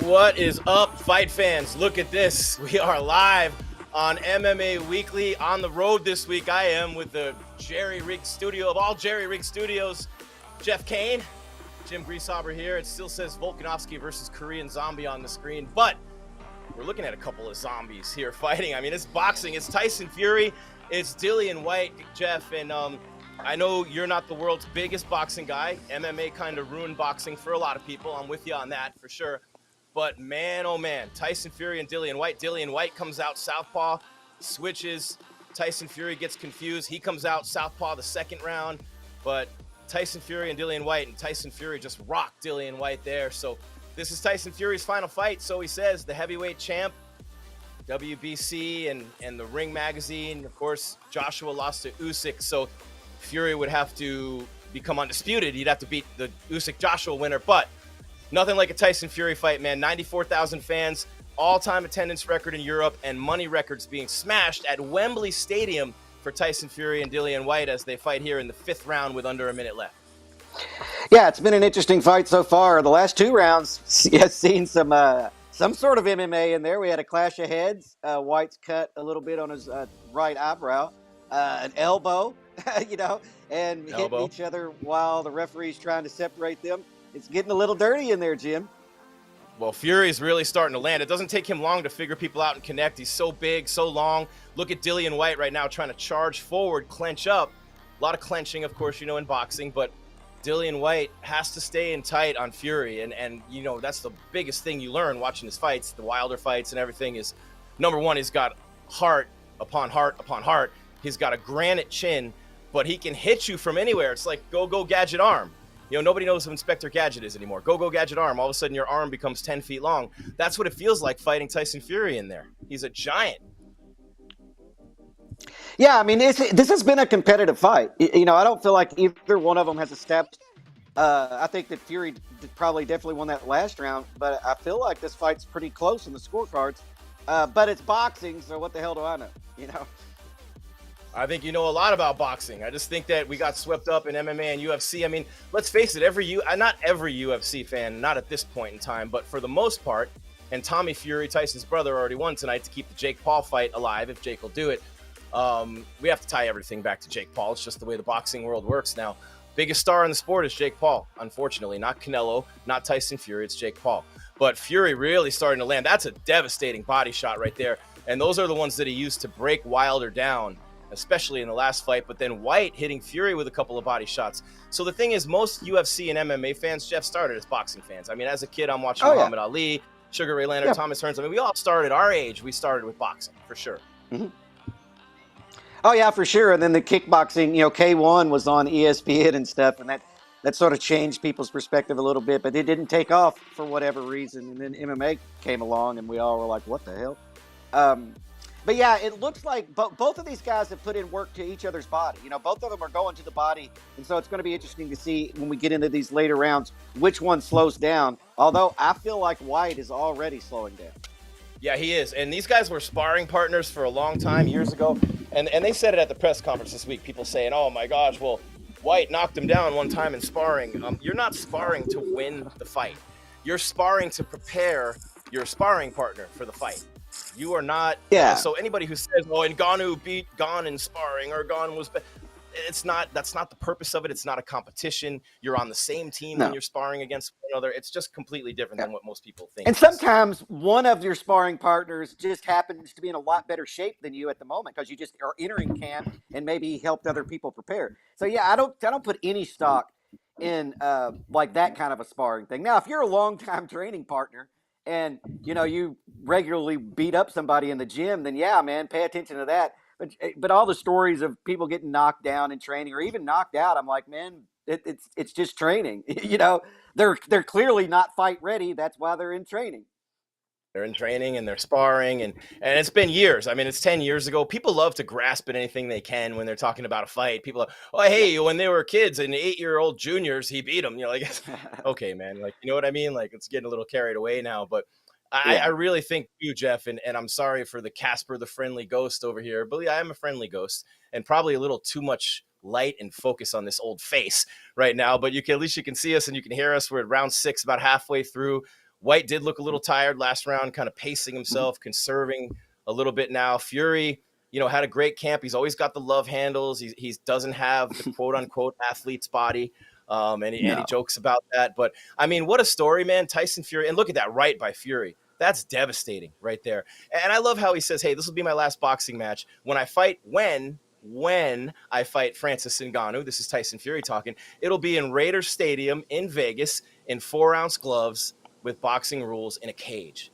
What is up, fight fans? Look at this. We are live on MMA Weekly on the road this week. I am with the Jerry Rig Studio of all Jerry Rig Studios, Jeff Cain, Jim Grieshaber here. It still says Volkanovski versus Korean Zombie on the screen, but we're looking at a couple of zombies here fighting. I mean, it's boxing. It's Tyson Fury. It's Dillian Whyte, Jeff, and I know you're not the world's biggest boxing guy. MMA kind of ruined boxing for a lot of people. I'm with you on that for sure. But man, oh man, Tyson Fury and Dillian Whyte. Dillian Whyte comes out southpaw, switches. Tyson Fury gets confused. He comes out southpaw the second round. But Tyson Fury and Dillian Whyte, and Tyson Fury just rocked Dillian Whyte there. So this is Tyson Fury's final fight. So he says, the heavyweight champ, WBC and the Ring magazine. Of course, Joshua lost to Usyk. So Fury would have to become undisputed. He'd have to beat the Usyk-Joshua winner. But nothing like a Tyson Fury fight, man. 94,000 fans, all-time attendance record in Europe, and money records being smashed at Wembley Stadium for Tyson Fury and Dillian Whyte as they fight here in the fifth round with under a minute left. Yeah, it's been an interesting fight so far. The last two rounds has seen some sort of MMA in there. We had a clash of heads. Whyte's cut a little bit on his right eyebrow, an elbow, and hitting each other while the referee's trying to separate them. It's getting a little dirty in there, Jim. Well, Fury's really starting to land. It doesn't take him long to figure people out and connect. He's so big, so long. Look at Dillian Whyte right now trying to charge forward, clench up. A lot of clenching, of course, in boxing, but Dillian Whyte has to stay in tight on Fury. And that's the biggest thing you learn watching his fights, the Wilder fights and everything is, number one, he's got heart upon heart upon heart. He's got a granite chin, but he can hit you from anywhere. It's like go gadget arm. Nobody knows who Inspector Gadget is anymore. Go gadget arm. All of a sudden, your arm becomes 10 feet long. That's what it feels like fighting Tyson Fury in there. He's a giant. Yeah, I mean, this has been a competitive fight. I don't feel like either one of them has a step. I think that Fury definitely won that last round, but I feel like this fight's pretty close in the scorecards. But it's boxing, so what the hell do I know? I think you know a lot about boxing. I just think that we got swept up in MMA and UFC. I mean, let's face it, not every UFC fan, not at this point in time, but for the most part, and Tommy Fury, Tyson's brother, already won tonight to keep the Jake Paul fight alive, if Jake will do it. We have to tie everything back to Jake Paul. It's just the way the boxing world works now. Biggest star in the sport is Jake Paul, unfortunately. Not Canelo, not Tyson Fury, it's Jake Paul. But Fury really starting to land. That's a devastating body shot right there. And those are the ones that he used to break Wilder down, especially in the last fight, but then Whyte hitting Fury with a couple of body shots. So the thing is, most UFC and MMA fans, Jeff, started as boxing fans. I mean, as a kid, I'm watching Muhammad Ali, Sugar Ray Leonard, Thomas Hearns. I mean, we all started our age. We started with boxing, for sure. Mm-hmm. Oh, yeah, for sure. And then the kickboxing, K1 was on ESPN and stuff, and that sort of changed people's perspective a little bit, but it didn't take off for whatever reason. And then MMA came along, and we all were like, what the hell? But yeah, it looks like both of these guys have put in work to each other's body. Both of them are going to the body. And so it's going to be interesting to see when we get into these later rounds, which one slows down. Although I feel like Whyte is already slowing down. Yeah, he is. And these guys were sparring partners for a long time, years ago. And they said it at the press conference this week. People saying, oh my gosh, well, Whyte knocked him down one time in sparring. You're not sparring to win the fight. You're sparring to prepare your sparring partner for the fight. You are not. Yeah. So anybody who says, "Oh, Ngannou beat Gon in sparring," or "Gon was," it's not. That's not the purpose of it. It's not a competition. You're on the same team when you're sparring against one another. It's just completely different than what most people think. And sometimes one of your sparring partners just happens to be in a lot better shape than you at the moment because you just are entering camp and maybe helped other people prepare. So yeah, I don't put any stock in like that kind of a sparring thing. Now, if you're a long-time training partner and you regularly beat up somebody in the gym, then yeah, man, pay attention to that. but all the stories of people getting knocked down in training or even knocked out, I'm like, man, it's just training. They're clearly not fight ready. That's why they're in training. They're in training and they're sparring, and it's been years. I mean, it's 10 years ago. People love to grasp at anything they can when they're talking about a fight. People are, oh, hey, when they were kids and 8-year-old juniors, he beat them. Like, okay, man. Like, you know what I mean? Like, it's getting a little carried away now. But I really think you, Jeff, and I'm sorry for the Casper the Friendly Ghost over here, but yeah, I am a friendly ghost and probably a little too much light and focus on this old face right now. But at least you can see us and you can hear us. We're at round 6, about halfway through. Whyte did look a little tired last round, kind of pacing himself, conserving a little bit now. Fury, had a great camp. He's always got the love handles. He doesn't have the quote-unquote athlete's body, and he jokes about that. But, I mean, what a story, man. Tyson Fury. And look at that right by Fury. That's devastating right there. And I love how he says, hey, this will be my last boxing match. When I fight, when I fight Francis Ngannou, this is Tyson Fury talking, it'll be in Raiders Stadium in Vegas in 4-ounce gloves, with boxing rules in a cage.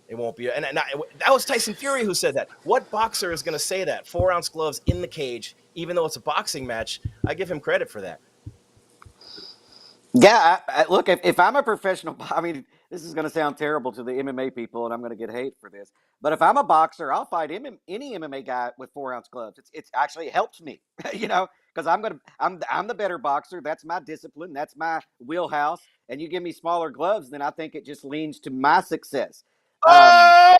It won't be. And that was Tyson Fury who said that. What boxer is going to say that? 4-ounce gloves in the cage, even though it's a boxing match? I give him credit for that. Yeah, look, if I'm a professional, I mean, this is going to sound terrible to the MMA people, and I'm going to get hate for this. But if I'm a boxer, I'll fight any MMA guy with 4-ounce gloves. It's actually helps me, because I'm the better boxer. That's my discipline. That's my wheelhouse. And you give me smaller gloves, then I think it just leans to my success. Goodbye,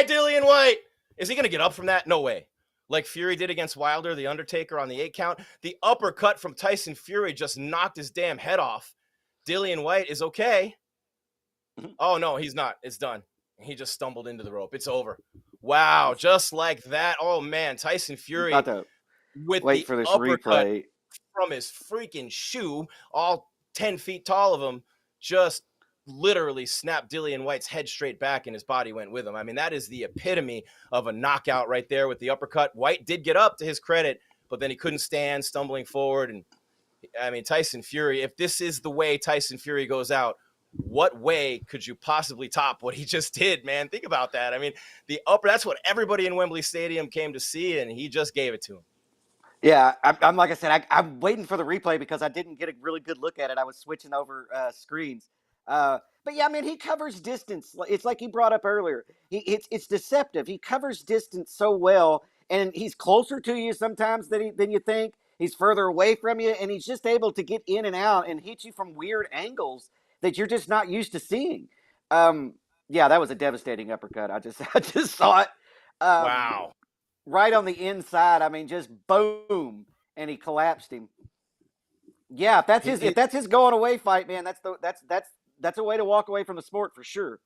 Dillian Whyte. Is he going to get up from that? No way. Like Fury did against Wilder, the Undertaker on the 8 count. The uppercut from Tyson Fury just knocked his damn head off. Dillian Whyte is okay. Oh, no, he's not. It's done. He just stumbled into the rope. It's over. Wow, just like that. Oh, man, Tyson Fury with wait for this replay from his freaking shoe, all 10 feet tall of him, just literally snapped Dillian Whyte's head straight back and his body went with him. I mean, that is the epitome of a knockout right there with the uppercut. Whyte did get up, to his credit, but then he couldn't stand, stumbling forward. And I mean, Tyson Fury, if this is the way Tyson Fury goes out, what way could you possibly top what he just did, man? Think about that. I mean, that's what everybody in Wembley Stadium came to see, and he just gave it to him. Yeah, I'm like I said, I'm waiting for the replay because I didn't get a really good look at it. I was switching over screens. But yeah, I mean, he covers distance. It's like he brought up earlier. It's deceptive. He covers distance so well, and he's closer to you sometimes than you think. He's further away from you, and he's just able to get in and out and hit you from weird angles that you're just not used to seeing. Yeah, that was a devastating uppercut. I just saw it. Wow. Right on the inside. I mean, just boom, and he collapsed him. Yeah, if that's his going away fight, man, that's a way to walk away from the sport for sure.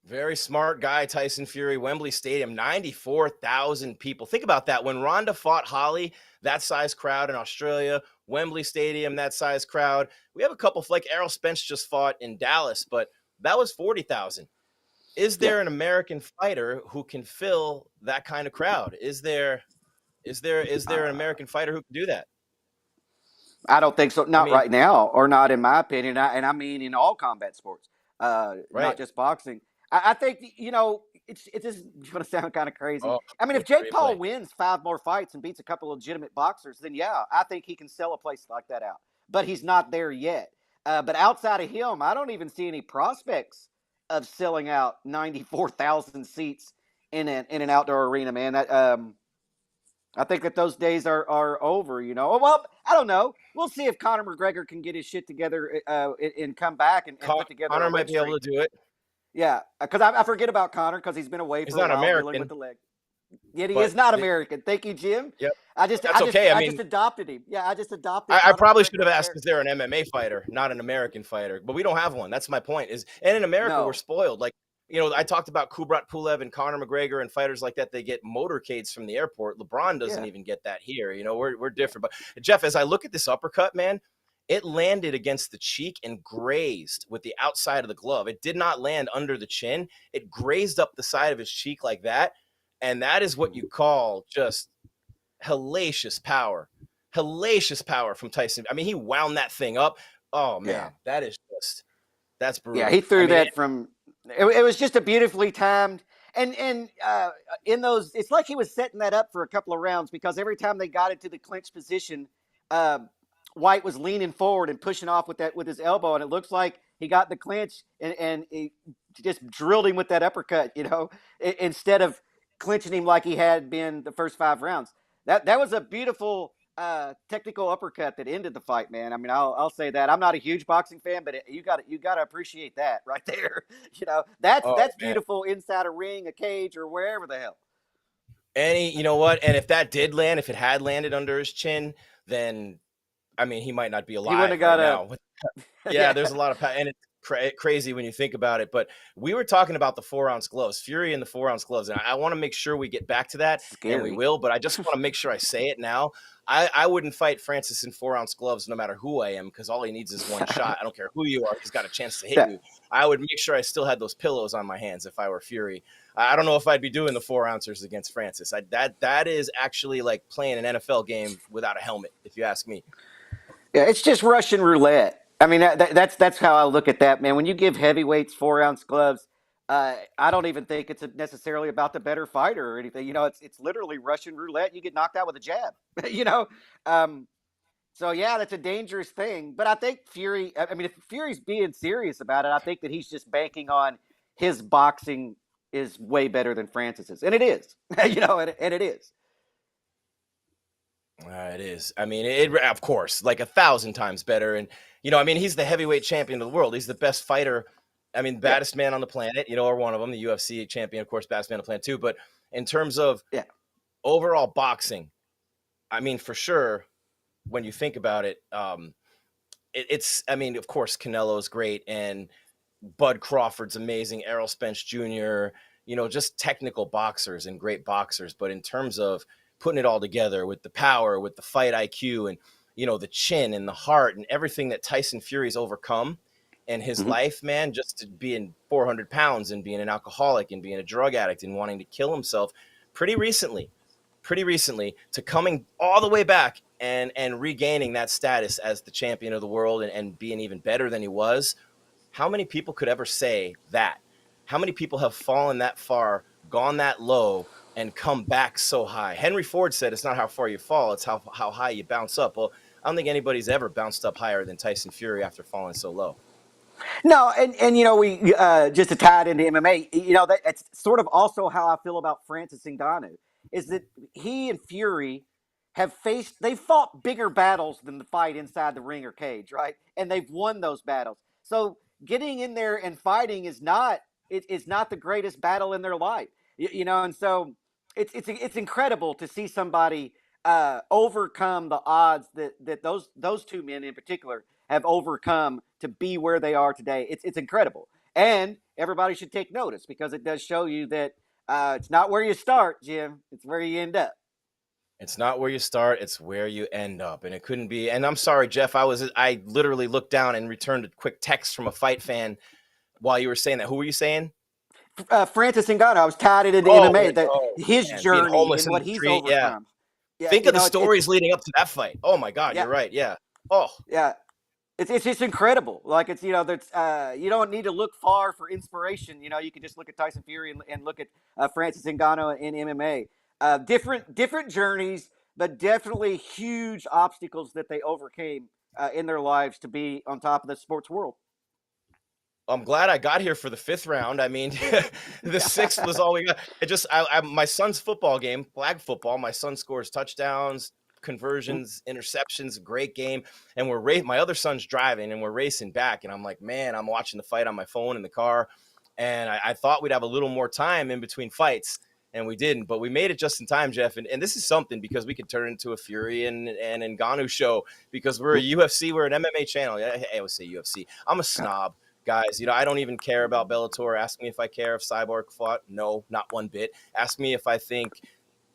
Very smart guy, Tyson Fury. Wembley Stadium, 94,000 people. Think about that. When Ronda fought Holly, that size crowd in Australia, Wembley Stadium, that size crowd. We have a couple, like Errol Spence just fought in Dallas, but that was 40,000. Is there an American fighter who can fill that kind of crowd? Is there an American fighter who can do that? I don't think so. Not right now, or not in my opinion. I mean in all combat sports, not just boxing. I think it's just going to sound kind of crazy. I mean, if Jake Paul wins 5 more fights and beats a couple of legitimate boxers, then yeah, I think he can sell a place like that out. But he's not there yet. But outside of him, I don't even see any prospects of selling out 94,000 seats in an outdoor arena, man. I think that those days are over, Well, I don't know. We'll see if Conor McGregor can get his shit together and come back and put together. Conor might be able to do it. Yeah, because I forget about Conor because he's been away for a while dealing with the leg. Yet he is not American. Thank you, Jim. Yep. I just adopted him. Yeah, I just adopted him. I probably should have asked, is there an MMA fighter, not an American fighter? But we don't have one. That's my point. And in America, we're spoiled. Like, I talked about Kubrat Pulev and Conor McGregor and fighters like that. They get motorcades from the airport. LeBron doesn't even get that here. We're different. But Jeff, as I look at this uppercut, man, it landed against the cheek and grazed with the outside of the glove. It did not land under the chin. It grazed up the side of his cheek like that. And that is what you call just hellacious power. Hellacious power from Tyson. I mean, he wound that thing up. Oh, man, that's brutal. Yeah, he threw that from – it was just a beautifully timed And in those, it's like he was setting that up for a couple of rounds because every time they got into the clinch position, uh, White was leaning forward and pushing off with his elbow, and it looks like he got the clinch and he just drilled him with that uppercut, instead of clinching him like he had been the first 5 rounds. That was a beautiful technical uppercut that ended the fight, man. I mean, I'll say that. I'm not a huge boxing fan, but you got to appreciate that right there. Oh, That's man. beautiful inside a ring, a cage, or wherever the hell. You know what? And if that did land, if it had landed under his chin, then I mean, he might not be alive He wouldn't have got now. Yeah, there's a lot of and it's crazy when you think about it. But we were talking about the 4-ounce gloves, Fury and the 4-ounce gloves, and I want to make sure we get back to that, and we will. But I just want to make sure I say it now. I wouldn't fight Francis in 4-ounce gloves, no matter who I am, because all he needs is one shot. I don't care who you are; he's got a chance to hit you. I would make sure I still had those pillows on my hands if I were Fury. I don't know if I'd be doing the 4-ouncers against Francis. That is actually like playing an NFL game without a helmet, if you ask me. Yeah, it's just Russian roulette. I mean, that's how I look at that, man. When you give heavyweights 4-ounce gloves, I don't even think it's necessarily about the better fighter or anything. It's literally Russian roulette. You get knocked out with a jab. So yeah, that's a dangerous thing. But I think Fury. I mean, if Fury's being serious about it, I think that he's just banking on his boxing is way better than Francis's, and it is. And it is. It is. I mean, it of course, like 1,000 times better. And, I mean, he's the heavyweight champion of the world. He's the best fighter. I mean, baddest man on the planet, or one of them, the UFC champion, of course, baddest man on the planet too. But in terms of overall boxing, I mean, for sure, when you think about it, I mean, of course, Canelo's great and Bud Crawford's amazing, Errol Spence Jr., just technical boxers and great boxers. But in terms of putting it all together with the power, with the fight IQ and, the chin and the heart and everything that Tyson Fury's overcome in his life, man, just to being 400 pounds and being an alcoholic and being a drug addict and wanting to kill himself pretty recently to coming all the way back and regaining that status as the champion of the world and being even better than he was. How many people could ever say that? How many people have fallen that far, gone that low, and come back so high? Henry Ford said it's not how far you fall, it's how high you bounce up. Well, I don't think anybody's ever bounced up higher than Tyson Fury after falling so low. No, and we just to tie it into MMA, that's sort of also how I feel about Francis Ngannou, is that he and Fury they've fought bigger battles than the fight inside the ring or cage, right? And they've won those battles. So getting in there and fighting is not the greatest battle in their life, and so it's incredible to see somebody overcome the odds that those two men in particular have overcome to be where they are today. It's incredible, and everybody should take notice because it does show you that it's not where you start, Jim. It's where you end up. It's not where you start, it's where you end up. And it couldn't be. And I'm sorry, Jeff, I literally looked down and returned a quick text from a fight fan while you were saying that. Who were you saying? Francis Ngannou. I was tied it into MMA. His journey and what he's overcome. Yeah, think of the stories leading up to that fight. Oh my God, you're right. Yeah. Oh yeah. It's just incredible. Like it's that's you don't need to look far for inspiration. You can just look at Tyson Fury and look at Francis Ngannou in MMA. Different journeys, but definitely huge obstacles that they overcame in their lives to be on top of the sports world. I'm glad I got here for the 5th round. I mean, the 6th was all we got. My son's football game, flag football. My son scores touchdowns, conversions, interceptions, great game. And my other son's driving and we're racing back. And I'm like, man, I'm watching the fight on my phone in the car. And I thought we'd have a little more time in between fights. And we didn't, but we made it just in time, Jeff. And this is something because we could turn it into a Fury and Ngannou show because we're a UFC, we're an MMA channel. I always say UFC. I'm a snob. Guys, I don't even care about Bellator. Ask me if I care if Cyborg fought. No, not one bit. Ask me if I think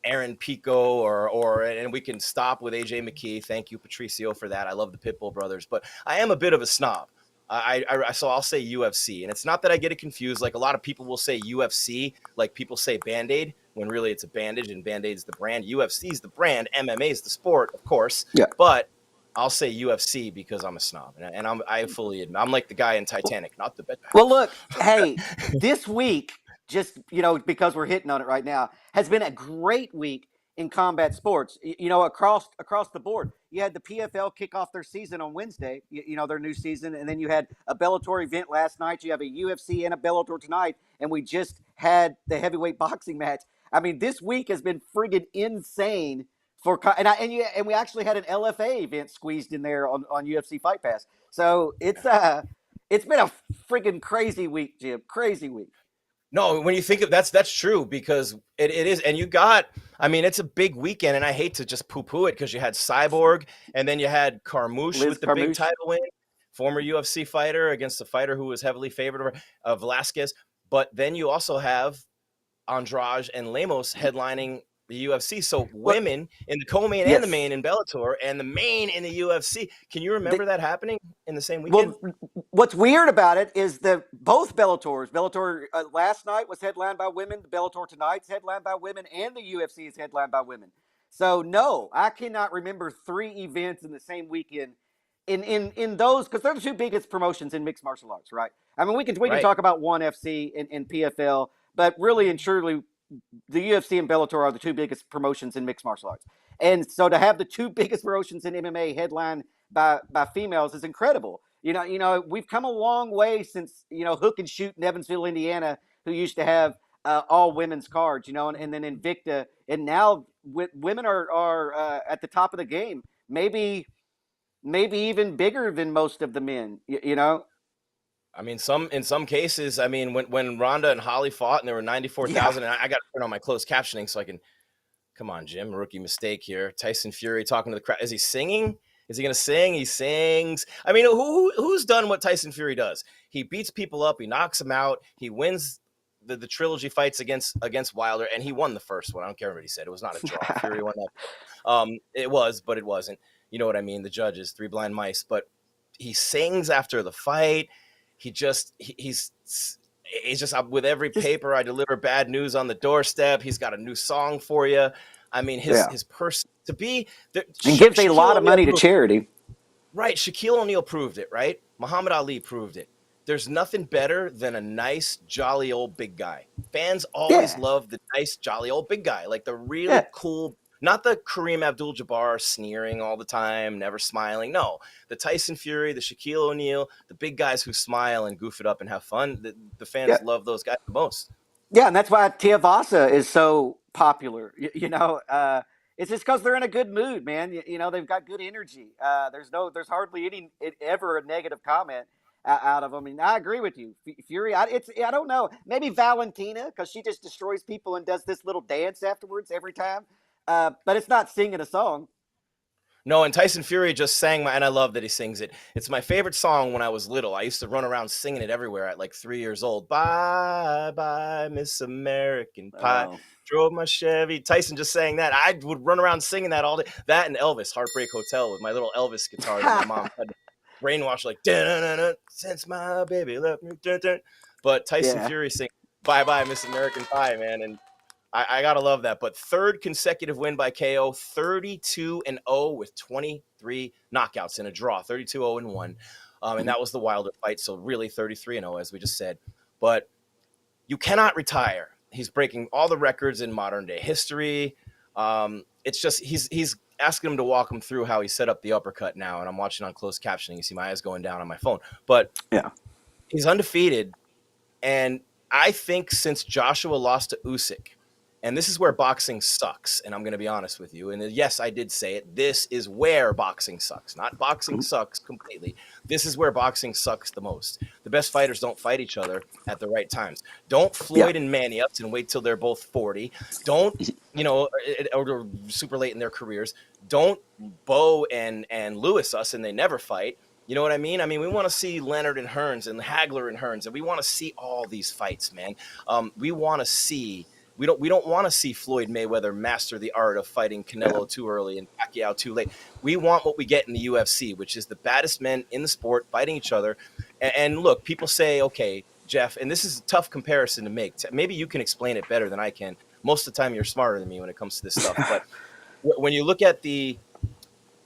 Aaron Pico and we can stop with AJ McKee. Thank you, Patricio, for that. I love the Pitbull brothers, but I am a bit of a snob. So I'll say UFC, and it's not that I get it confused. Like a lot of people will say UFC, like people say Band-Aid, when really it's a bandage, and Band-Aid's the brand. UFC is the brand. MMA is the sport, of course. Yeah. But I'll say UFC because I'm a snob, and I fully admit I'm like the guy in Titanic, not the bed. Well, look, hey, this week just because we're hitting on it right now, has been a great week in combat sports. Across the board. You had the PFL kick off their season on Wednesday. Their new season, and then you had a Bellator event last night. You have a UFC and a Bellator tonight, and we just had the heavyweight boxing match. I mean, this week has been friggin' insane and we actually had an LFA event squeezed in there on UFC Fight Pass. So it's been a friggin' crazy week, Jim. Crazy week. No, when you think of that's true, because it is. And it's a big weekend, and I hate to just poo-poo it, because you had Cyborg, and then you had Carmouche with the big title win, former UFC fighter against a fighter who was heavily favored over Velasquez. But then you also have Andrade and Lemos headlining the UFC. So women in the co-main and the main in Bellator, and the main in the UFC. Can you remember that happening in the same weekend? Well, what's weird about it is that both Bellator last night was headlined by women. The Bellator tonight's headlined by women, and the UFC is headlined by women. So no, I cannot remember 3 events in the same weekend in those, because they're the 2 biggest promotions in mixed martial arts, right? I mean, we can talk about ONE FC and PFL, but really and truly, the UFC and Bellator are the 2 biggest promotions in mixed martial arts. And so to have the 2 biggest promotions in MMA headlined by females is incredible. We've come a long way since, Hook and Shoot in Evansville, Indiana, who used to have all women's cards, and then Invicta. And now women are at the top of the game, maybe even bigger than most of the men, I mean, in some cases, I mean, when Ronda and Holly fought and there were 94,000, and I got to turn on my closed captioning so I can, come on, Jim, rookie mistake here. Tyson Fury talking to the crowd. Is he singing? Is he going to sing? He sings. I mean, who's done what Tyson Fury does? He beats people up. He knocks them out. He wins the trilogy fights against Wilder, and he won the first one. I don't care what he said. It was not a draw. Fury won that. It was, but it wasn't. You know what I mean? The judges, 3 blind mice. But he sings after the fight. He's just with every paper I deliver bad news on the doorstep. He's got a new song for you. I mean, his person to be there, and gives a lot of money to charity. Right, Shaquille O'Neal proved it. Right, Muhammad Ali proved it. There's nothing better than a nice, jolly old big guy. Fans always love the nice, jolly old big guy, like the really cool. Not the Kareem Abdul-Jabbar sneering all the time, never smiling. No, the Tyson Fury, the Shaquille O'Neal, the big guys who smile and goof it up and have fun. The fans love those guys the most. Yeah, and that's why Tiavasa is so popular. It's just because they're in a good mood, man. They've got good energy. There's hardly ever a negative comment out of them. I mean, I agree with you, Fury. I don't know. Maybe Valentina, because she just destroys people and does this little dance afterwards every time. But it's not singing a song. No, and Tyson Fury just sang and I love that he sings it. It's my favorite song when I was little. I used to run around singing it everywhere at like 3 years old. Bye, bye, Miss American Pie. Oh. Drove my Chevy. Tyson just sang that. I would run around singing that all day. That and Elvis, Heartbreak Hotel, with my little Elvis guitar that my mom had to brainwash, like, since my baby left me. But Tyson Fury sings Bye, bye, Miss American Pie, man. And I gotta love that. But 3rd consecutive win by KO, 32-0 with 23 knockouts in a draw, 32-0-1. And that was the Wilder fight. So really 33-0, as we just said. But you cannot retire. He's breaking all the records in modern day history. It's just he's asking him to walk him through how he set up the uppercut now. And I'm watching on closed captioning. You see my eyes going down on my phone. But he's undefeated. And I think since Joshua lost to Usyk, and this is where boxing sucks, and I'm going to be honest with you. And yes, I did say it. This is where boxing sucks. Not boxing sucks completely. This is where boxing sucks the most. The best fighters don't fight each other at the right times. Don't Floyd and Manny up and wait till they're both 40. Don't, or super late in their careers. Don't Bo and Lewis us and they never fight. You know what I mean? I mean, we want to see Leonard and Hearns and Hagler and Hearns, and we want to see all these fights, man. We want to see. We don't want to see Floyd Mayweather master the art of fighting Canelo too early and Pacquiao too late. We want what we get in the UFC, which is the baddest men in the sport fighting each other. And look, people say, okay, Jeff, and this is a tough comparison to make. Maybe you can explain it better than I can. Most of the time, you're smarter than me when it comes to this stuff. But when you look at the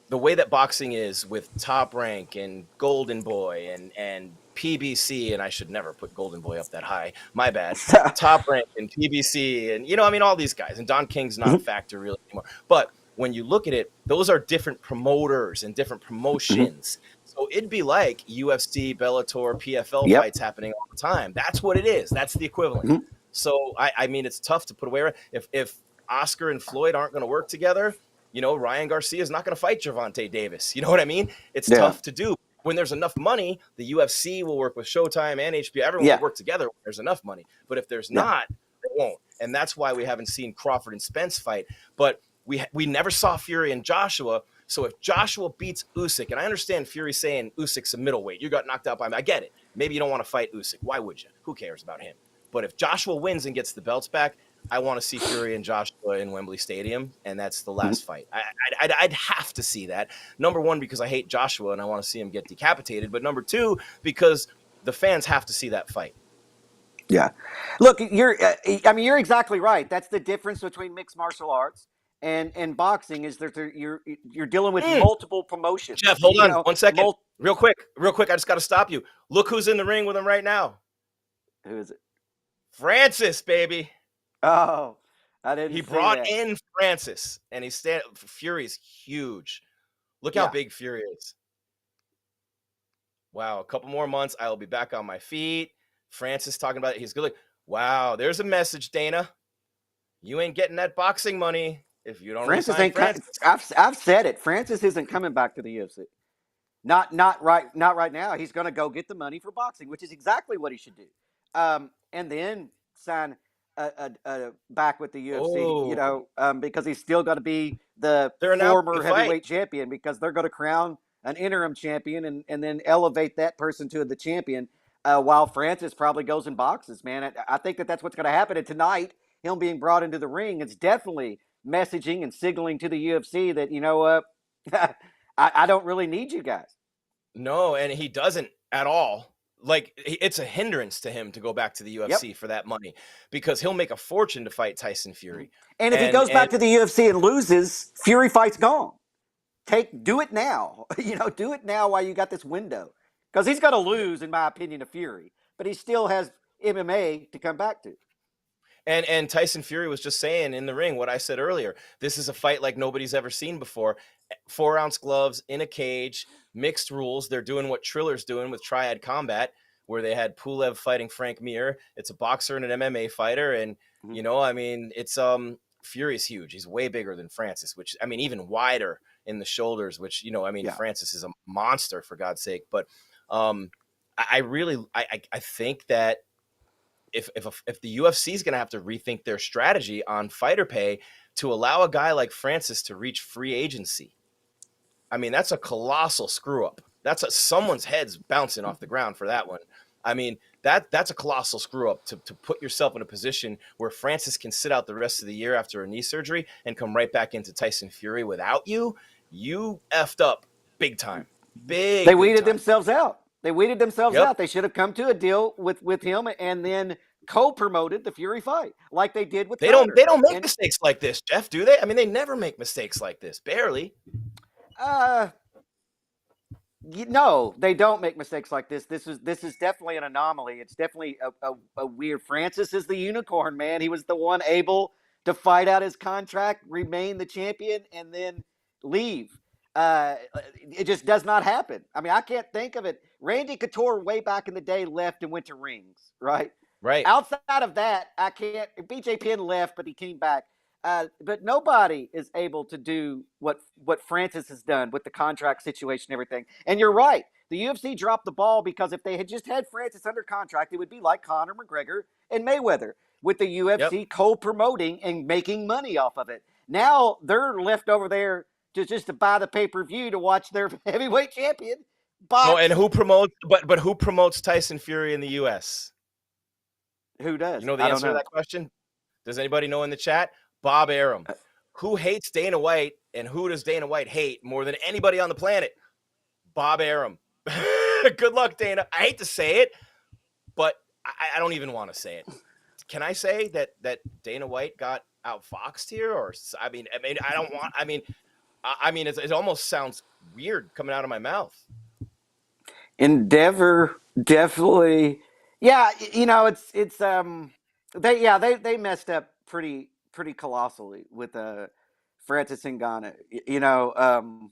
way that boxing is with Top Rank and Golden Boy and PBC, and I should never put Golden Boy up that high. My bad. Top Rank and PBC, and all these guys. And Don King's not a factor really anymore. But when you look at it, those are different promoters and different promotions. So it'd be like UFC, Bellator, PFL fights happening all the time. That's what it is. That's the equivalent. So I mean, it's tough to put away. If Oscar and Floyd aren't going to work together, Ryan Garcia is not going to fight Gervonta Davis. You know what I mean? It's tough to do. When there's enough money, the UFC will work with Showtime and HBO. Everyone will work together when there's enough money. But if there's not, they won't. And that's why we haven't seen Crawford and Spence fight. But we never saw Fury and Joshua. So if Joshua beats Usyk, and I understand Fury saying Usyk's a middleweight, you got knocked out by him. I get it. Maybe you don't want to fight Usyk. Why would you? Who cares about him? But if Joshua wins and gets the belts back, I want to see Fury and Joshua in Wembley Stadium, and that's the last fight. I'd have to see that. Number one, because I hate Joshua and I want to see him get decapitated. But number two, because the fans have to see that fight. Yeah. Look, you're exactly right. That's the difference between mixed martial arts and boxing is that you're dealing with multiple promotions. Jeff, hold on 1 second. Real quick. I just got to stop you. Look who's in the ring with him right now. Who is it? Francis, baby. Oh, I didn't. He brought in Francis, and Fury's huge. Look how big Fury is. Wow, a couple more months, I will be back on my feet. Francis talking about it. He's good. Wow, there's a message, Dana. You ain't getting that boxing money if you don't. Francis ain't. I've said it. Francis isn't coming back to the UFC. Not right now. He's going to go get the money for boxing, which is exactly what he should do. And then sign back with the UFC, because he's still going to be the former heavyweight champion because they're going to crown an interim champion and then elevate that person to the champion while Francis probably goes and boxes, man. I think that's what's going to happen. And tonight, him being brought into the ring, it's definitely messaging and signaling to the UFC that, I don't really need you guys. No, and he doesn't at all. Like, it's a hindrance to him to go back to the UFC for that money because he'll make a fortune to fight Tyson Fury. And if he goes back to the UFC and loses, Fury fight's gone. Do it now. Do it now while you got this window. Because he's going to lose, in my opinion, to Fury. But he still has MMA to come back to. And Tyson Fury was just saying in the ring what I said earlier. This is a fight like nobody's ever seen before. 4-ounce gloves in a cage, mixed rules. They're doing what Triller's doing with Triad Combat, where they had Pulev fighting Frank Mir. It's a boxer and an MMA fighter. And, it's Fury's huge. He's way bigger than Francis, which, even wider in the shoulders, which, Francis is a monster, for God's sake. But I think that if the UFC is going to have to rethink their strategy on fighter pay to allow a guy like Francis to reach free agency, that's a colossal screw up. Someone's head's bouncing off the ground for that one. That's a colossal screw up to put yourself in a position where Francis can sit out the rest of the year after a knee surgery and come right back into Tyson Fury without you. You effed up big time. They weeded themselves out. Out. They should have come to a deal with him and then co-promoted the Fury fight like they did with Tyler. They don't make mistakes like this, Jeff, do they? They never make mistakes like this. Barely. No, they don't make mistakes like this. This is definitely an anomaly. It's definitely a weird. Francis is the unicorn, man. He was the one able to fight out his contract, remain the champion, and then leave. It just does not happen. I can't think of it. Randy Couture way back in the day left and went to rings, right? Right. Outside of that, I can't. BJ Penn left, but he came back. But nobody is able to do what Francis has done with the contract situation and everything. And you're right. The UFC dropped the ball because if they had just had Francis under contract, it would be like Conor McGregor and Mayweather with the UFC co-promoting and making money off of it. Now they're left over there just to buy the pay-per-view to watch their heavyweight champion box. Oh, and who promotes? But who promotes Tyson Fury in the U.S.? Who does? You know the answer to that question? Does anybody know in the chat? Bob Arum. Who hates Dana White, and who does Dana White hate more than anybody on the planet? Bob Arum. Good luck, Dana. I hate to say it, but I don't even want to say it. Can I say that Dana White got outfoxed here? Or I don't want. It almost sounds weird coming out of my mouth. Endeavor Definitely. Yeah, they messed up pretty colossally with Francis Ngannou.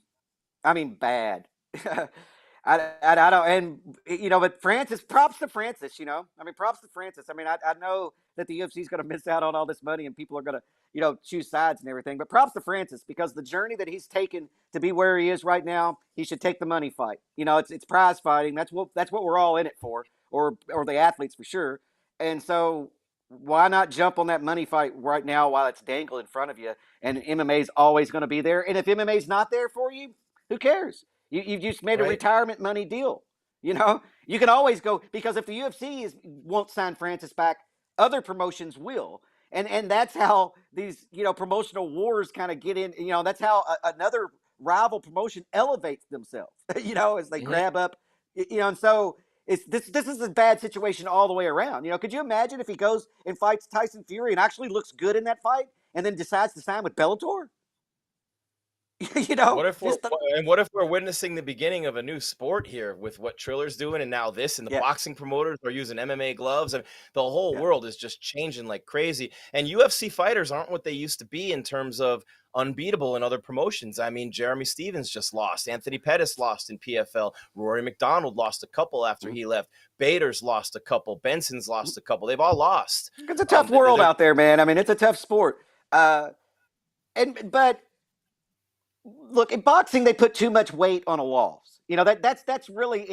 I mean, bad. I don't, and but Francis, props to Francis. I mean, props to Francis. I mean, I know that the UFC is going to miss out on all this money, and people are going to, choose sides and everything. But props to Francis because the journey that he's taken to be where he is right now, he should take the money fight. It's prize fighting. That's what we're all in it for, or the athletes for sure. And so, why not jump on that money fight right now while it's dangled in front of you? And MMA is always going to be there. And if MMA is not there for you, who cares? You've just made a Right. retirement money deal. You can always go because if the UFC won't sign Francis back, other promotions will, and that's how these promotional wars kind of get in. That's how another rival promotion elevates themselves. As they Mhm. grab up. And so this is a bad situation all the way around. Could you imagine if he goes and fights Tyson Fury and actually looks good in that fight, and then decides to sign with Bellator? What if we're Just what if we're witnessing the beginning of a new sport here with what Triller's doing and now this and the yeah, boxing promoters are using MMA gloves and the whole yeah. world is just changing like crazy. And UFC fighters aren't what they used to be in terms of unbeatable in other promotions. I mean, Jeremy Stevens just lost. Anthony Pettis lost in PFL. Rory McDonald lost a couple after he left. Bader's lost a couple. Benson's lost a couple. They've all lost. It's a tough world out there, man. I mean, it's a tough sport. But look, in boxing, they put too much weight on a loss. That's really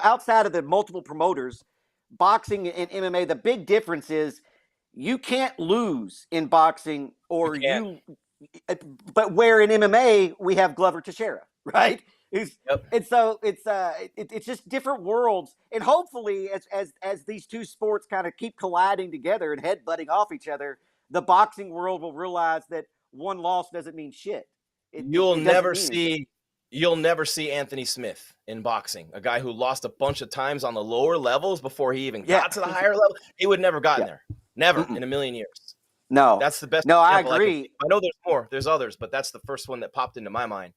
outside of the multiple promoters, boxing and MMA. The big difference is you can't lose in boxing, You or can't. but where in MMA we have Glover Teixeira, right? Yep. And so it's just different worlds, and hopefully, as these two sports kind of keep colliding together and headbutting off each other, the boxing world will realize that one loss doesn't mean shit. You'll It doesn't never mean anything. see you'll never see Anthony Smith in boxing, a guy who lost a bunch of times on the lower levels before he even Yeah, got to the higher level. He would never gotten yeah. there. Never Mm-mm. in a million years. No, That's the best no, I example I can think agree. of. I know there's more. There's others, but that's the first one that popped into my mind.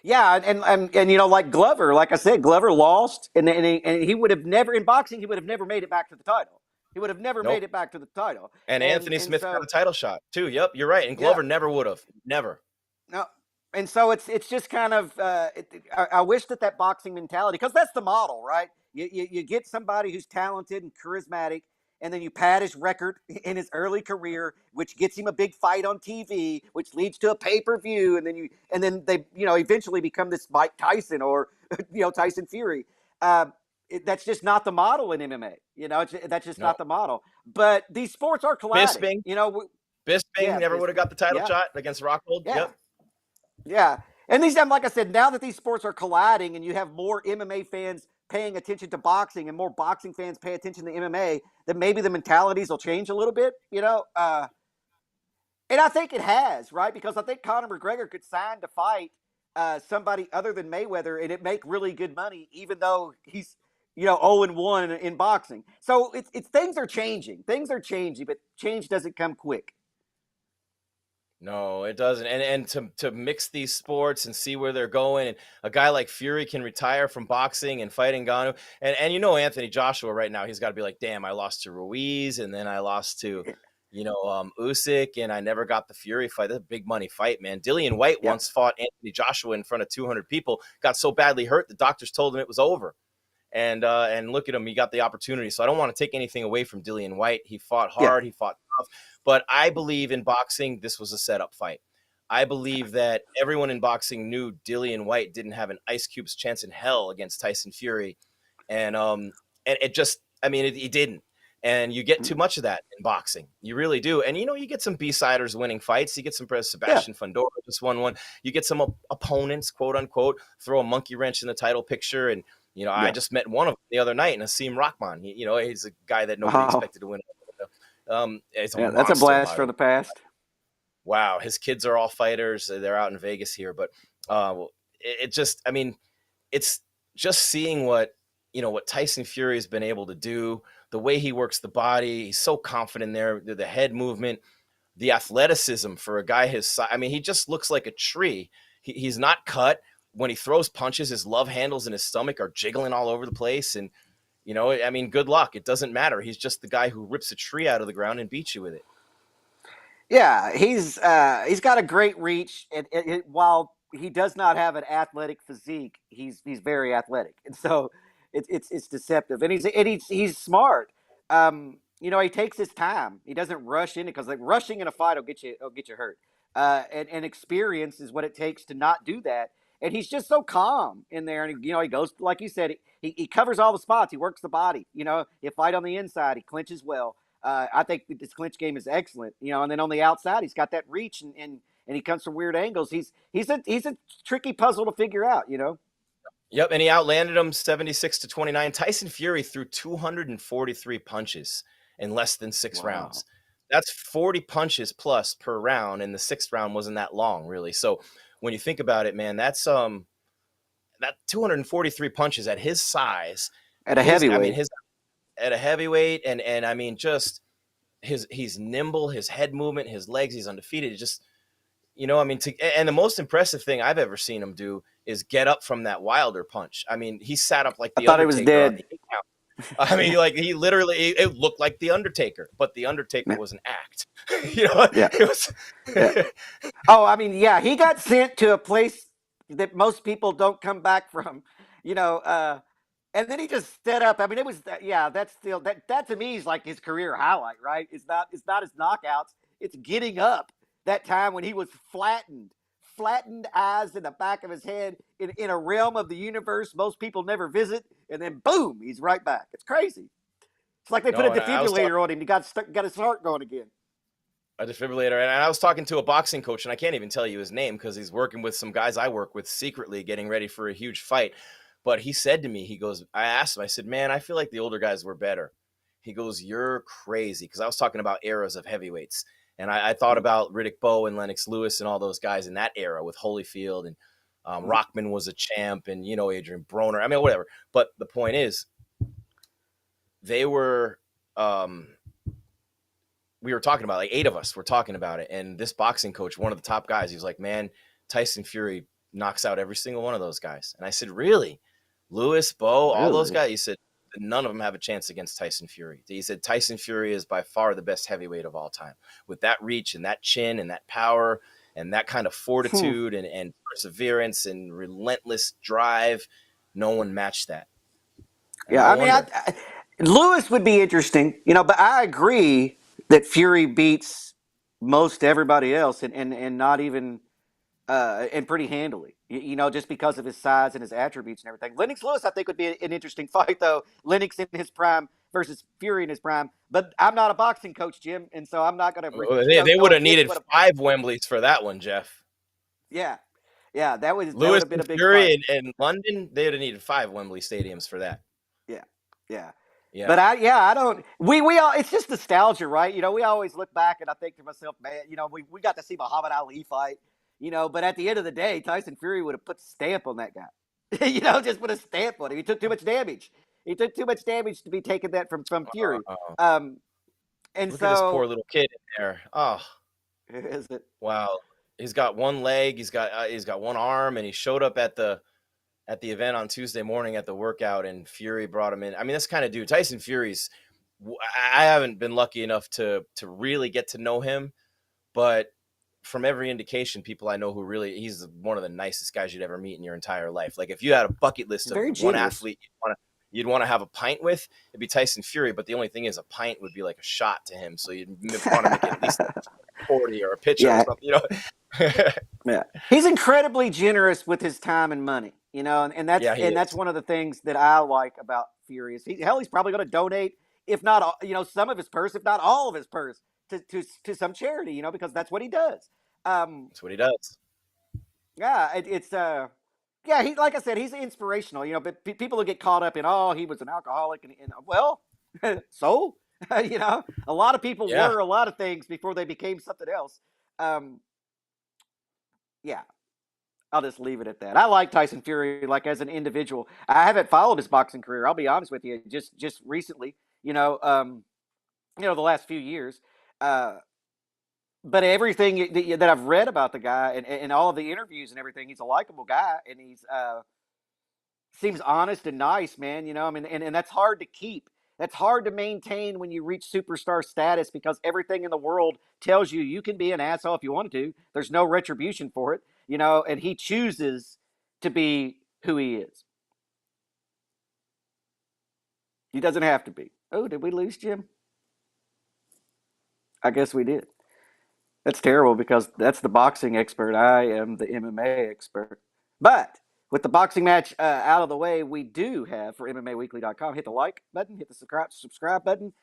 Yeah, and like Glover, like I said, Glover lost, and he would have never in boxing. He would have never made it back to the title. He would have never Nope. made it back to the title. And And Anthony and Smith got a so title shot too. Yep, you're right. And yeah, Glover never would have. Never. no, and so it's just kind of I wish that boxing mentality, because that's the model, right? You get somebody who's talented and charismatic, and then you pad his record in his early career, which gets him a big fight on TV, which leads to a pay-per-view, and then they eventually become this Mike Tyson or Tyson Fury. That's just not the model in MMA. That's just No. not the model. But these sports are colliding. Bisping. Bisping Yeah, never would have got the title yeah, shot against Rockhold. yeah. Yep. Yeah. And like I said, now that these sports are colliding and you have more MMA fans paying attention to boxing and more boxing fans pay attention to MMA, then maybe the mentalities will change a little bit. And I think it has, right? Because I think Conor McGregor could sign to fight somebody other than Mayweather, and it make really good money, even though he's 0-1 in boxing. So it's things are changing. Things are changing, but change doesn't come quick. No, it doesn't. And to mix these sports and see where they're going, and a guy like Fury can retire from boxing and fight Ngannou. And Anthony Joshua right now, he's got to be like, damn, I lost to Ruiz, and then I lost to, Usyk, and I never got the Fury fight. That's a big money fight, man. Dillian Whyte Yeah. once fought Anthony Joshua in front of 200 people, got so badly hurt the doctors told him it was over. And look at him, he got the opportunity. So I don't want to take anything away from Dillian Whyte. He fought Yeah. hard, he fought tough, but I believe in boxing this was a setup fight. I believe that everyone in boxing knew Dillian Whyte didn't have an ice cube's chance in hell against Tyson Fury, and it just, I mean, he didn't. And you get too much of that in boxing. You really do. And, you get some B-siders winning fights. You get some Sebastian Fundora just won one. You get some opponents, quote unquote, throw a monkey wrench in the title picture. And, I just met one of them the other night, Nassim Rahman. He's a guy that nobody expected to win. It's a That's a monster, blast from the past. Wow. His kids are all fighters. They're out in Vegas here. But it just, I mean, it's just seeing what Tyson Fury has been able to do, the way he works the body. He's so confident there, the head movement, the athleticism for a guy his size. I mean, he just looks like a tree. He's not cut. when he throws punches, his love handles in his stomach are jiggling all over the place. And, you know, I mean, good luck. It doesn't matter. He's just the guy who rips a tree out of the ground and beats you with it. Yeah, he's got a great reach, and while he does not have an athletic physique, he's very athletic, and so it's deceptive, and he's smart. You know, he takes his time. He doesn't rush in it because like rushing in a fight will get you hurt. And experience is what it takes to not do that. And he's just so calm in there, and you know he goes like you said, he covers all the spots. He works the body. You know, he fight on the inside. He clinches well. I think his clinch game is excellent, you know, and then on the outside, he's got that reach and he comes from weird angles. He's a tricky puzzle to figure out, you know? Yep. And he outlanded him 76-29. Tyson Fury threw 243 punches in less than 6 rounds. That's 40 punches plus per round. And the 6th round wasn't that long, really. So when you think about it, man, that's, that 243 punches at his size, at a heavyweight. I mean, at a heavyweight, and I mean, just he's nimble, his head movement, his legs, he's undefeated. It just, you know, I mean, and the most impressive thing I've ever seen him do is get up from that Wilder punch. I mean, he sat up like the Undertaker. I thought Undertaker he was dead. I mean, like he literally, it looked like the Undertaker, but the Undertaker was an act. You know, yeah. It was. Yeah. Oh, I mean, yeah, he got sent to a place that most people don't come back from. You know, and then he just stood up. I mean, it was that's still that to me is like his career highlight, right? It's not his knockouts. It's getting up that time when he was flattened eyes in the back of his head in a realm of the universe most people never visit, and then boom, he's right back. It's crazy. It's like they put a defibrillator on him. He got his heart going again. A defibrillator. And I was talking to a boxing coach, and I can't even tell you his name because he's working with some guys I work with secretly getting ready for a huge fight. But he said to me, he goes, I asked him, I said, man, I feel like the older guys were better. He goes, you're crazy. Because I was talking about eras of heavyweights. And I thought about Riddick Bowe and Lennox Lewis and all those guys in that era with Holyfield. And Rockman was a champ. And, you know, Adrian Broner. I mean, whatever. But the point is, they were we were talking about, like 8 of us were talking about it. And this boxing coach, one of the top guys, he was like, man, Tyson Fury knocks out every single one of those guys. And I said, really? Lewis, Bowe, all those guys? He said, none of them have a chance against Tyson Fury. He said, Tyson Fury is by far the best heavyweight of all time. With that reach and that chin and that power and that kind of fortitude and perseverance and relentless drive, no one matched that. And yeah, no I mean, Lewis would be interesting, you know, but I agree that Fury beats most everybody else and not even and pretty handily, you know, just because of his size and his attributes and everything. Lennox Lewis, I think, would be an interesting fight, though. Lennox in his prime versus Fury in his prime. But I'm not a boxing coach, Jim, and so I'm not going to. They would have needed 5 Wembleys for that one, Jeff. Yeah, that would Lewis have been a big Fury in London. They would have needed 5 Wembley stadiums for that. Yeah. But I don't. We all. It's just nostalgia, right? You know, we always look back, and I think to myself, man, you know, we got to see Muhammad Ali fight. You know, but at the end of the day, Tyson Fury would have put a stamp on that guy. You know, just put a stamp on him. He took too much damage. He took too much damage to be taking that from Fury. And look at this poor little kid in there. Oh, is it? Wow. He's got one leg. He's got one arm, and he showed up at the event on Tuesday morning at the workout, and Fury brought him in. I mean, this kind of dude, Tyson Fury's. I haven't been lucky enough to really get to know him, but from every indication, people I know who really, he's one of the nicest guys you'd ever meet in your entire life. Like if you had a bucket list of one athlete you'd want to have a pint with, it'd be Tyson Fury. But the only thing is, a pint would be like a shot to him. So you'd want to make at least 40 or a pitcher or something, you know? Yeah. He's incredibly generous with his time and money, you know, and that's one of the things that I like about Fury is he's probably going to donate, if not, you know, some of his purse, if not all of his purse to some charity, you know, because that's what he does. That's what he does. Yeah, it's he, like I said, he's inspirational, you know. But people who get caught up in he was an alcoholic, and well, so you know, a lot of people were a lot of things before they became something else. Yeah, I'll just leave it at that. I like Tyson Fury, like as an individual. I haven't followed his boxing career. I'll be honest with you, just recently, the last few years. but everything that I've read about the guy and all of the interviews and everything, he's a likable guy, and he's seems honest and nice, man. I mean, and that's hard to keep. That's hard to maintain when you reach superstar status because everything in the world tells you you can be an asshole if you want to. There's no retribution for it, and he chooses to be who he is. He doesn't have to be. Oh, did we lose Jim? I guess we did. That's terrible because that's the boxing expert. I am the MMA expert. But with the boxing match out of the way, we do have for MMAWeekly.com. Hit the like button, hit the subscribe button,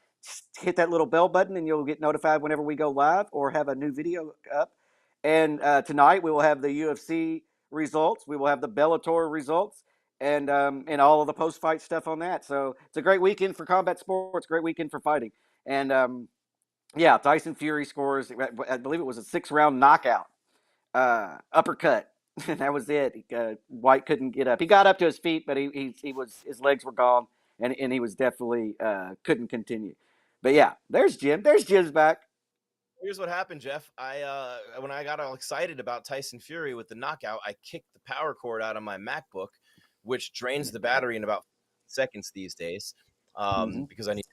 hit that little bell button, and you'll get notified whenever we go live or have a new video up. And tonight we will have the UFC results. We will have the Bellator results and all of the post-fight stuff on that. So it's a great weekend for combat sports, great weekend for fighting. And yeah, Tyson Fury scores, I believe it was a 6-round knockout, uppercut. And that was it. Whyte couldn't get up. He got up to his feet, but his legs were gone, and he was definitely couldn't continue. But yeah, there's Jim. There's Jim's back. Here's what happened, Jeff. When I got all excited about Tyson Fury with the knockout, I kicked the power cord out of my MacBook, which drains the battery in about seconds these days, because I need.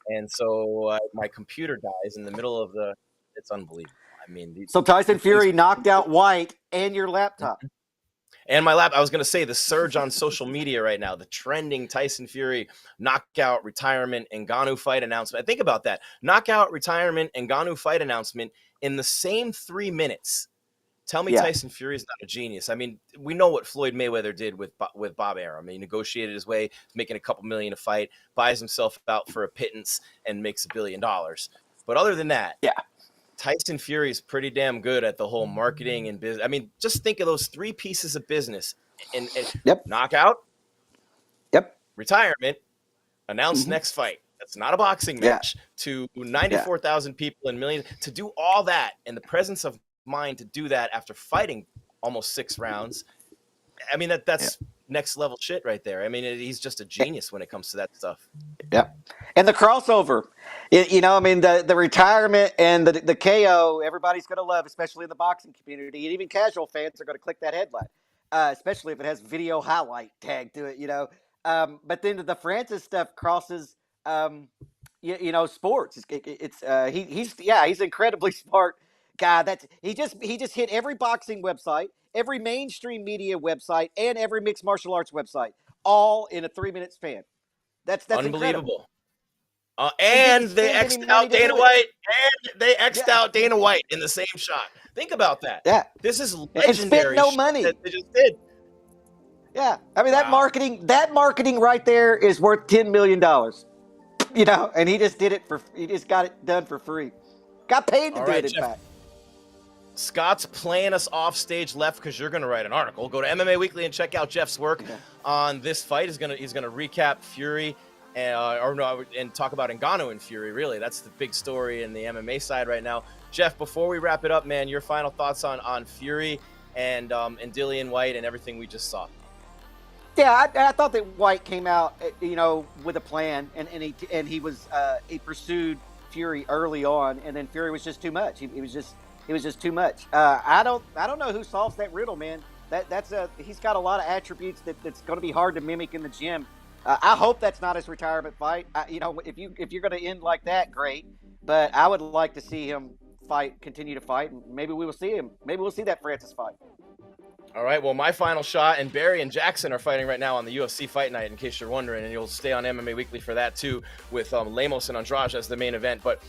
And so my computer dies in the middle of it's unbelievable. I mean, so Tyson Fury knocked out Whyte and your laptop. And my laptop. I was going to say the surge on social media right now, the trending Tyson Fury knockout, retirement, Ngannou fight announcement. Think about that. Knockout, retirement, Ngannou fight announcement in the same 3 minutes. Tell me Tyson Fury is not a genius. I mean, we know what Floyd Mayweather did with Bob Arum. He negotiated his way, making a couple million a fight, buys himself out for a pittance, and makes $1 billion. But other than that, Tyson Fury is pretty damn good at the whole marketing and business. I mean, just think of those 3 pieces of business: and knockout, retirement, announce next fight. That's not a boxing match. To 94,000 people and millions, to do all that in the presence of mind to do that after fighting almost 6 rounds. I mean, that's next level shit right there. I mean, he's just a genius when it comes to that stuff. Yeah. And the crossover, I mean, the retirement and the KO, everybody's going to love, especially in the boxing community. And even casual fans are going to click that headline, especially if it has video highlight tag to it, But then the Francis stuff crosses, sports. He's incredibly smart. God, he just hit every boxing website, every mainstream media website, and every mixed martial arts website, all in a 3-minute span. That's unbelievable. And they X'd out Dana White, out Dana White in the same shot. Think about that. Yeah, this is legendary. Spent no money. That they just did. Yeah, I mean that marketing right there is worth $10 million. And he just did it he just got it done for free. Got paid to do it, in fact. Scott's playing us off stage left because you're going to write an article. Go to MMA Weekly and check out Jeff's work on this fight. He's going to recap Fury and talk about Ngannou and Fury. Really, that's the big story in the MMA side right now. Jeff, before we wrap it up, man, your final thoughts on Fury and Dillian Whyte and everything we just saw. Yeah, I thought that Whyte came out, with a plan, and he pursued Fury early on, and then Fury was just too much. He was just too much. I don't know who solves that riddle, man. He's got a lot of attributes that's going to be hard to mimic in the gym. I hope that's not his retirement fight. If you're going to end like that, great. But I would like to see him continue to fight, and maybe we will see him. Maybe we'll see that Francis fight. All right, well, my final shot, and Barry and Jackson are fighting right now on the UFC Fight Night, in case you're wondering, and you'll stay on MMA Weekly for that, too, with Lemos and Andrade as the main event. But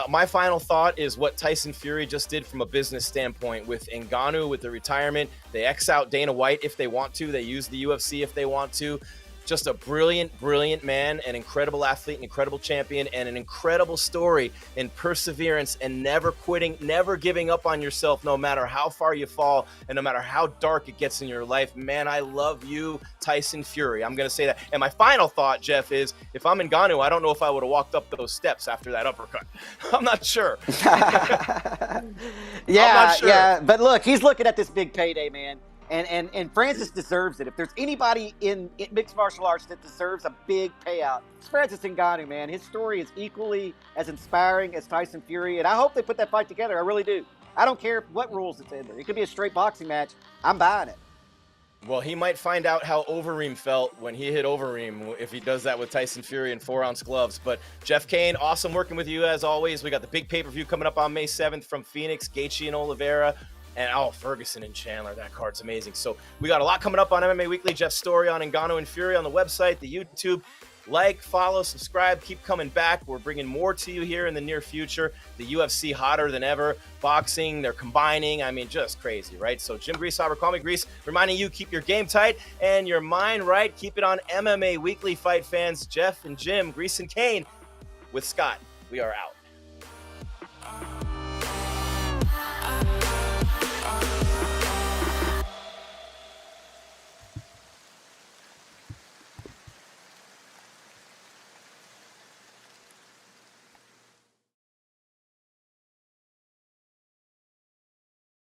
my final thought is what Tyson Fury just did from a business standpoint with Ngannou, with the retirement. They X out Dana White if they want to. They use the UFC if they want to. Just a brilliant, brilliant man, an incredible athlete, an incredible champion, and an incredible story in perseverance and never quitting, never giving up on yourself, no matter how far you fall and no matter how dark it gets in your life. Man, I love you, Tyson Fury. I'm going to say that. And my final thought, Jeff, is if I'm Ngannou, I don't know if I would have walked up those steps after that uppercut. I'm not sure. Yeah. But look, he's looking at this big payday, man. And Francis deserves it. If there's anybody in mixed martial arts that deserves a big payout, it's Francis Ngannou, man. His story is equally as inspiring as Tyson Fury, and I hope they put that fight together. I really do. I don't care what rules it's in there. It could be a straight boxing match. I'm buying it. Well, he might find out how Overeem felt when he hit Overeem if he does that with Tyson Fury in 4-ounce gloves. But Jeff Cain, awesome working with you as always. We got the big pay-per-view coming up on May 7th from Phoenix, Gaethje and Oliveira. And Ferguson and Chandler, that card's amazing. So we got a lot coming up on MMA Weekly. Jeff's story on Ngannou and Fury on the website, the YouTube. Like, follow, subscribe, keep coming back. We're bringing more to you here in the near future. The UFC hotter than ever. Boxing, they're combining. I mean, just crazy, right? So Jim Grieshaber, call me Grease, reminding you, keep your game tight and your mind right. Keep it on MMA Weekly, fight fans. Jeff and Jim, Grease and Cain with Scott. We are out.